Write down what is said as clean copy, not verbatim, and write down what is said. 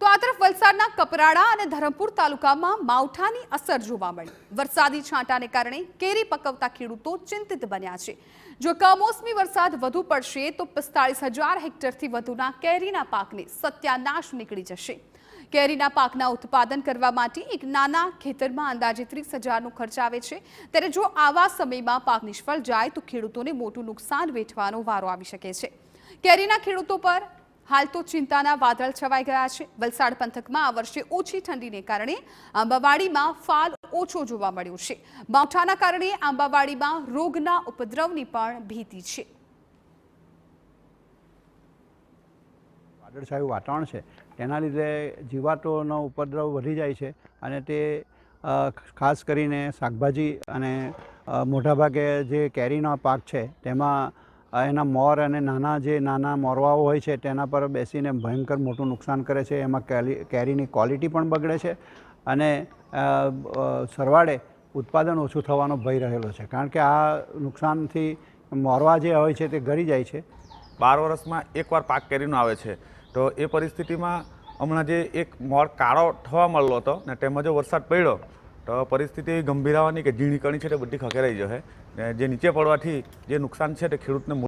તો આ તરફ વલસાડના કપરાડા અને ધરમપુર તાલુકામાં માવઠાની અસર જોવા મળી। વરસાદી છાંટાને કારણે કેરી પકવતા ખેડૂતો ચિંતિત બન્યા છે। જો કમોસમી વરસાદ વધુ પડશે તો 45,000 હેક્ટરથી વધુના કેરીના પાકને સત્યાનાશ નીકળી જશે। કેરીના પાકના ઉત્પાદન કરવા માટે એક નાના ખેતરમાં અંદાજે 30,000નો ખર્ચ આવે છે। ત્યારે જો આવા સમયમાં પાક નિષ્ફળ જાય તો ખેડૂતોને મોટું નુકસાન વેઠવાનો વારો આવી શકે છે। કેરીના ખેડૂતો પર हाल तो चिंताना वादळ छवाई गया है। वलसाड पंथकमां आ वर्षे ओછી ठंडीने कारणे आंबावाडीमां फाल ओछो जोवा मळ्यो छे। मावठाना कारणे आंबावाडीमां रोगना उपद्रवनी पण भीति छे। वादळछाયું વાતાવરણ છે તેના લીધે જીવાતોનો ઉપદ્રવ વધી જાય છે અને તે ખાસ કરીને શાકભાજી અને મોટાભાગે જે કેરીનો પાક છે તેમાં એના મોર અને નાના મોરવાઓ હોય છે તેના પર બેસીને ભયંકર મોટું નુકસાન કરે છે। એમાં કેરીની ક્વોલિટી પણ બગડે છે અને સરવાળે ઉત્પાદન ઓછું થવાનો ભય રહેલો છે, કારણ કે આ નુકસાનથી મોરવા જે હોય છે તે ગળી જાય છે। 12 વર્ષમાં એકવાર પાક કેરીનો આવે છે, તો એ પરિસ્થિતિમાં હમણાં જે એક મોર કાળો થવા મળ્યો હતો ને તેમાં જો વરસાદ પડ્યો તો પરિસ્થિતિ ગંભીર આવવાની કે ઝીણી કણી છે તે બધી ખખેરાઈ જશે। જે નીચે પડવાથી જે નુકસાન છે તે ખેડૂતને